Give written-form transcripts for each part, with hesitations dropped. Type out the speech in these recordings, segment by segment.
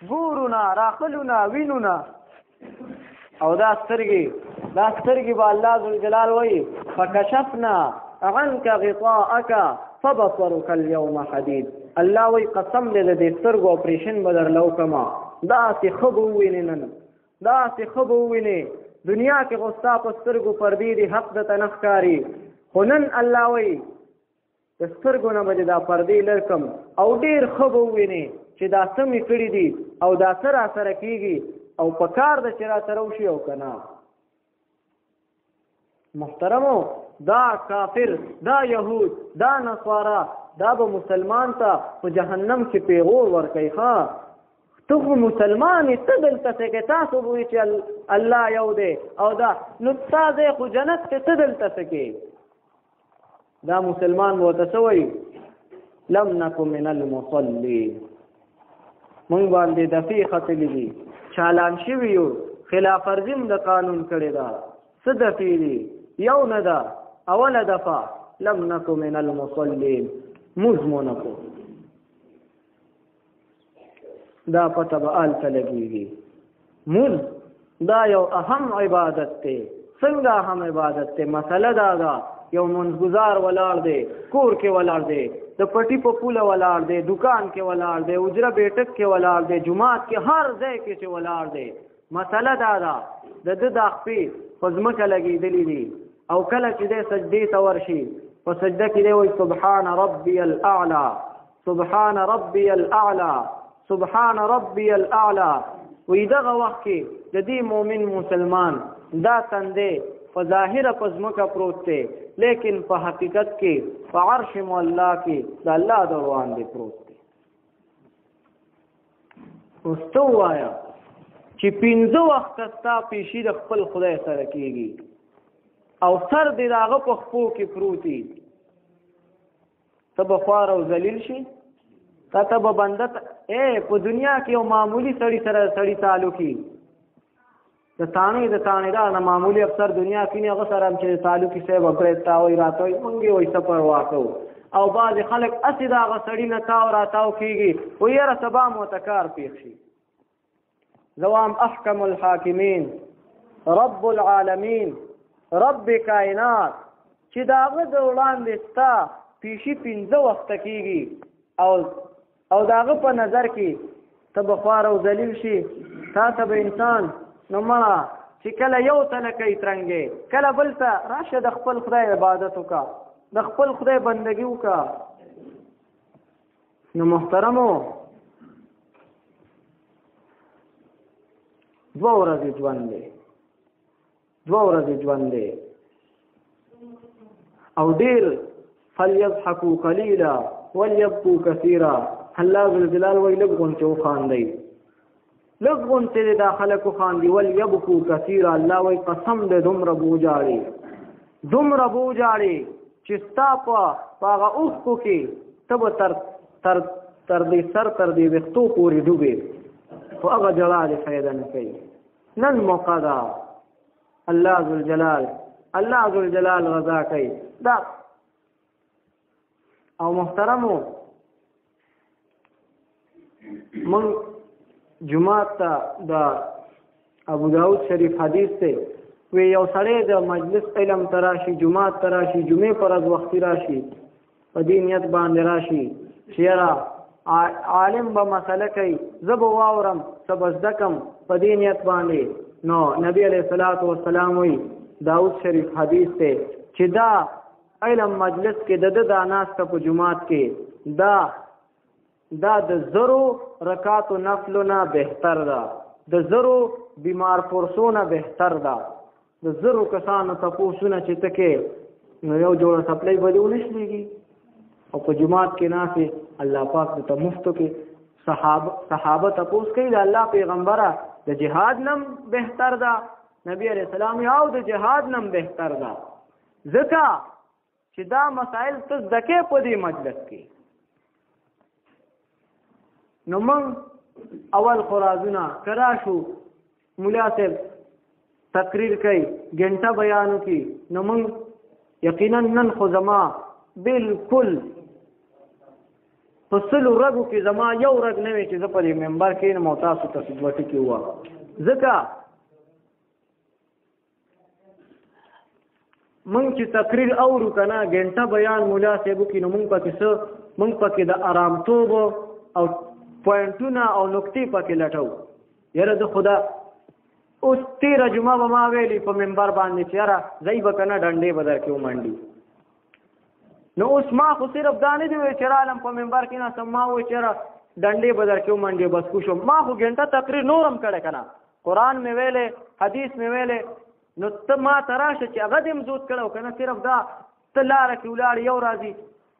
ګورونه راخلونه وینونه او دا سترګې به الله ذوالجلال وایي فکشفنا عنك غطاءك فبصرك اليوم حديد. الله وایي قسم دې د دې سترګو اپریشن به درله وکړمه داسې ښه به ووینې نن داسې ښه به ووینې دنیا کې خو ستا په سترګو پردې دي حق درته نه ښکاري خو نن الله وایي د سترګو نه به دې دا پردې لر کړم او ډېر ښه به ووینې چې دا څه مې کړي دي او دا څه راسره کېږي او په کار ده چې راسره وشي او که نه. محترمو دا کافر دا یهود دا نصارا دا به مسلمان ته په جهنم کې پیغور ورکوي. ښه ته خو مسلمان یې ته دلته څه کې تاسو به وایي چې الله یو دی او دا نو ستا ځای خو جنت کې ته دلته څه کې دا مسلمان به ورته څه وایي لم نکو من المصلین مونږ باندې دفې ختلي دي چالان شوي یو خلاف ورزي د قانون کړې ده څه دفې دي یو نه ده اوله دفعه لم نکو من المصلین موږ مو نه کو دا پته به هلته لګېږي. موږ دا یو اهم عبادت دی. څنګه اهم عبادت دی؟ مسله دا ده یو منځګزار ولاړ دی کور کې ولاړ دی د پټي په پوله ولاړ دی دکان کې ولاړ دی اجره بیټک کې ولاړ دی جماعت کې هر ځای کې چې ولاړ دی مسله دا ده د ده دا خپې په ځمکه لګېدلي دي او کله چې دی سجدې ته ورشي په سجده کې دی وایي سبحان ربي الاعلى سبحان ربي الاعلى سبحان ربي الاعلى. وی دغه وخت کې د دې مؤمن مسلمان دا تندې په ظاهره په ځمکه پروت دی لیکن په حقیقت کې په عرش مولا کې د الله د وړاندې پروت دی. اوس ته ووایه چې 15 وخته ستا پیشي د خپل خدای سره کېږي او سر دې د هغه په خپو کې پروت وي ته به خوار او ذلیل شي ته به بنده په دنیا کې یو معمولی سړي سره سړي تعلقي د تانیدار نه معمولی افسر دنیا کې نه هغه سره هم چې تعلقي صاحب اپریتا وایي راته وایي مونږ یې وایي څه پروا کوو او بعضې خلک هسې د هغه سړي نه تاو راتاو کېږي وایي یاره سبا مو ته کار پېښ شي. زوام احکم الحاکمین رب العالمین رب کائنات چې د هغه د وړاندې ستا پیشي 15 وخته کېږي او د هغه په نظر کې ته به خوار او ذلیل شي تا ته به انسان نو مړه چې کله یو ته نه کوي ترنګې کله بل ته راشه د خپل خدای عبادت وکړه د خپل خدای بندګي وکړه. نو محترمو 2 ورځې ژوند دی او ډېر فلیضحکوا قلیلا ولیبکوا کثیرا. الله ذوالجلال وایي لږ غونچې وخاندئ لږ غونچې د دا خلک وخاندي ولیبکوا کثیرا. الله وایي قسم دې دومره به وجاړې چې ستا په هغه اوښکو کې ته به تر دې سر تر دې ویښتو پورې ډوبې خو هغه جړا دې فایده نه کوي. نن موقع ده الله ذوالجلال رضا کوي دا. او محترمو من جماعت ته د ابو داود شریف حدیث ته وی یو سړی د مجلس علم تراشي جماعت تراشي جمعې پر از وختي راشي په دې نیت باندې راشي چې یاره عالم به مسله کوي زه به واورم څه به زده کړم په دې نیت باندې. نو نبی علیه الصلاة والسلام وی داود شریف حدیث ته چې دا علم مجلس کې د دا ناسته په جماعت کې دا د 0 رکعاتو نفلو نه بهتر ده د 0 بیمار پرسونه بهتر ده د 0 کسانو تپوسونه چې ته کې نو یو جوړه سپلای به دې ونه شلېږي او په جماعت کې ناستې الله پاک ته مفتو کې صحابه تپوس کوي د الله پیغمبره د جهاد نم بهتر ده نبی علیہ السلام او د جهاد نم بهتر ده ځکه چې دا مسائل ته زده کې په دې مجلس کې. نو موږ اول خرازونه کرا شو مولا صاحب تقریر کوي ګنټه بیانو کی نو موږ یقینا نن خو زما بالکل په سلو رګو کې زما یو رګ نه وي چې زه په دې منبر کښېنم او تاسو ته دوه ټکي ووایم. ځکه مونږ چې تقریر اورو که نه ګنټه بیان ملا صاحب وکړي نو مونږ پکې د ارامتوب او پوینټونه او نکتې پکې لټو. یاره د خدا اوس تېره جمعه به ما ویلي په منبر باندې چې یاره ځئ به که نه ډنډې به در کې ومنډي. نو اوس ما خو صرف دا نه دي وی چې رالم په منبر کې ناستم ما وایي چې یاره ډنډې به در کې ومنډي بس پوه شوم. ما خو ګنټه تقریر نورم کړی که نه قرآن مې ویلی حدیث مې ویلی نو ته ما ته راشه چې هغه دې مزود کړی او که نه صرف دا ته لاره کې ولاړ یو راځي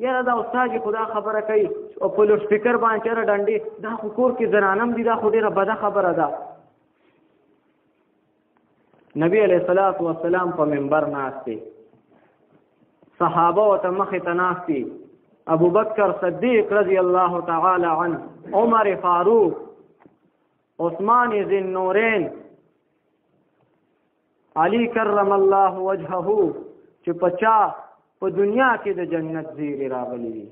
یاره دا استاد خو دا خبره کوي او په لوډ سپیکر باندې چې یاره ډنډې دا خو کور کې زنانم دي دا خو ډېره بده خبره ده. نبی علیه الصلاة والسلام په منبر ناست دی صحابه ورته مخې ته ناست دي ابو بکر صدیق رضی الله تعالی عنه عمر فاروق عثمان ذی النورین علی کرم الله وجهه چې پچا په دنیا کې د جنت زیری راغلی دي.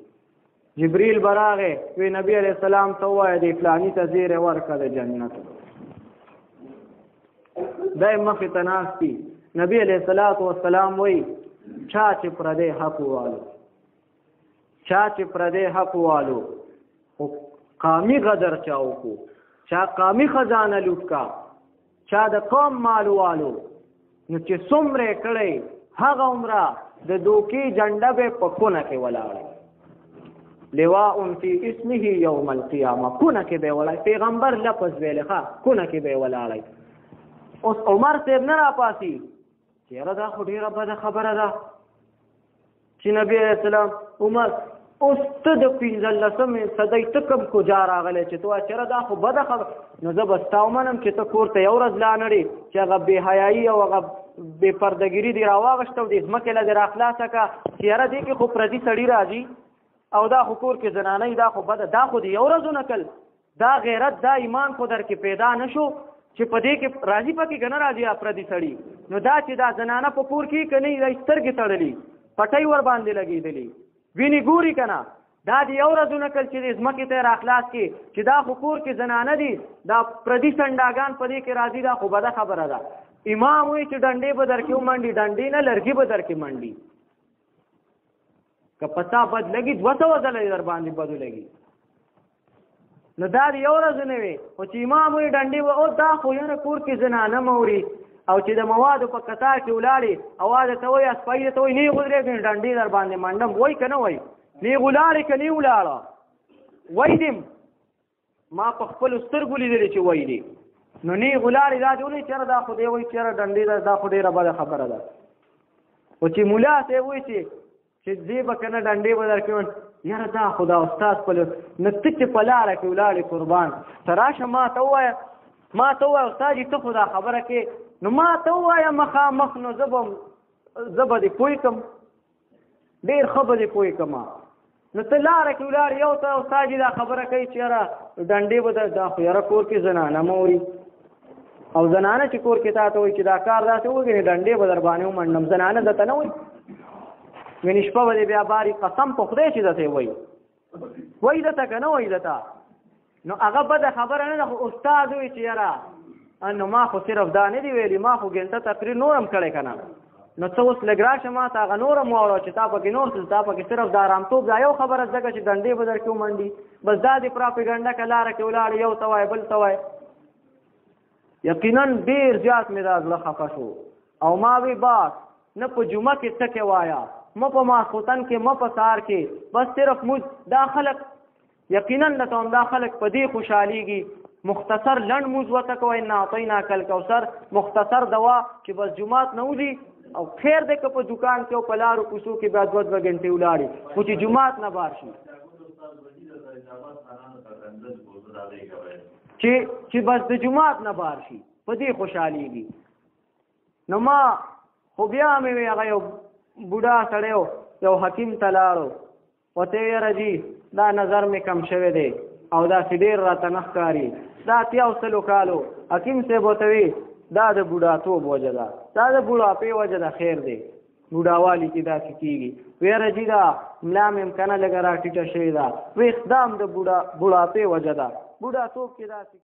جبریل براغه وی نبی علیہ السلام ته وایي د فلانی ته زیری ورکړه د جنت. دای مخې ته ناست دي نبی علیہ الصلاة والسلام وایي چا چې پردی حق والو او قامی غدر چا وکړو چا قامی خزانه لوټ کا چا د قوم مال والو نو چې څومره کړی هغه عمره د دوکې جنډه به په کونه کې ولاړی لواء فی اسمه یوم القیامه کونه کې به ولاړی پیغمبر لفظ ویلی ښه کونه کې به ولاړی. اوس عمر صاحب نه راپاسي چې یاره دا خو ډېره بده خبره ده چې نبی علیه السلام عمر اوس ته د 15مې صدۍ ته کوم کجا راغلی چې ته وایې چې یاره دا خو بده خبره نو زه به ستا ومنم چې ته کور ته یو ورځ لا نړې چې هغه بې حیایي او هغه بې پردګیري دې راواغېسته او د ځمکې له دې راخلاصه کړه چې یاره دې کې خو پردي سړي راځي او دا خو کور کې زنانۍ دا خو بده دا خو د یو ورځ ونکل دا غیرت دا ایمان خو در کې پیدا نه شو چې په دې کې راځي پکې که نه راځي پردي سړي نو دا چې دا زنانه په کور کې که نه دا سترګې تړلي پټۍ ور باندې لګېدلي وینې ګوري که نه دا د یو ورځ ونکل چې د ځمکې ته یې راخلاص کړي چې دا خو کور کې زنانه دي دا پردي سنډاګان په دې کې راځي دا خو بده خبره ده. امام وایي چې ډنډې به در کې ومنډي ډنډې نه لرګي به در کې منډي که پتا بد لګي 200 ځله در باندې بدو لګي نو دا د یو ورځ نه وي خو چې امام وایي ډنډې به او دا خو یاره کور کې زنانه موري او چې د موادو په قطار کې ولاړې اواز ته وایي اسپایي ته وایي نه غودرېږي ډنډې در باندې منډم وایي که نه وایي نه ولاړې که نه ولاړه وایي دیم ما په خپلو سترګو لیدلې چې وایي دي نو نه ولاړې دا دې ولې چې یاره دا خو دی وایي چې یاره ډنډې دا خو ډېره بده خبره ده. خو چې ملا صاحب وایي چې دې به که نه ډنډې به در کې یاره دا خو دا استاد په نه ته چې په لاره کې ولاړې قربان ته راشه ما ته ووایه استاد ته خو دا خبره کې نو ما ته ووایه مخامخ نو زه به دې پوه کړم ډېر ښه به دې پوه کړم نو ته لاره کې ولاړې یو ته استاد دا خبره کوي چې یاره ډنډې به دا خو یاره کور کې زنانه موري او زنانه چې کور کې تا ته وایي چې دا کار داسې وګڼې ډنډې به در باندې ومنډم زنانه درته نه وایي وینې شپه به دې بیا باري قسم په خدای چې درته وایي درته که نه وایي درته نو هغه بده خبره نه ده خو استاد وایي چې یاره نو ما خو صرف دا نه دی ویلي ما خو ګنټه تقریر نورم کړی که نه نو څه اوس لږ راشه ما ته هغه نورم واوره چې تا پکې نور څه تا پکې صرف د ارامتوب دا یو خبره ځکه چې ډنډې به در کې ومنډي بس دا دې پراپېګنډه که لاره کې ولاړې یو ته وایي بل ته وایي. یقینا ډېر زیات مې دا زړه خفه شو او ما وی بس نه په جمعه کې ټکې وایه مه په ماسخوتن کې مه په سهار کې بس صرف موږ دا خلک یقینا درته هم دا خلک په دې خوشحالېږي مختصر لنډ موز ورته کوئ انا اعطیناک الکوثر مختصر دوا چې بس جمعات نه وځي او خیر دی که په دکان کې او په لارو کوڅو کې بیا 2 غنټې ولاړې خو چې جمعات نه بار شي چې بس د جمعات نه بار شي په دې خوشحالېږي. نو ما خو بیا مې وی هغه یو بوډا سړی یو حکیم ته لاړو ورته یې یاره جي دا نظر مې کم شوی دی او داسې ډېر راته نه ښکاري دا 300 کالو حکیم صاحب ورته وي دا د بوډاتوب وجه ده دا د بوډاپې وجه ده خیر دی بوډاوالي کې داسې کېږي ویره جي دا ملا مې امکانه لږه را ټیټه شوې ده وې اقدام د بوډاپې وجه ده بوډاتوب کې داسې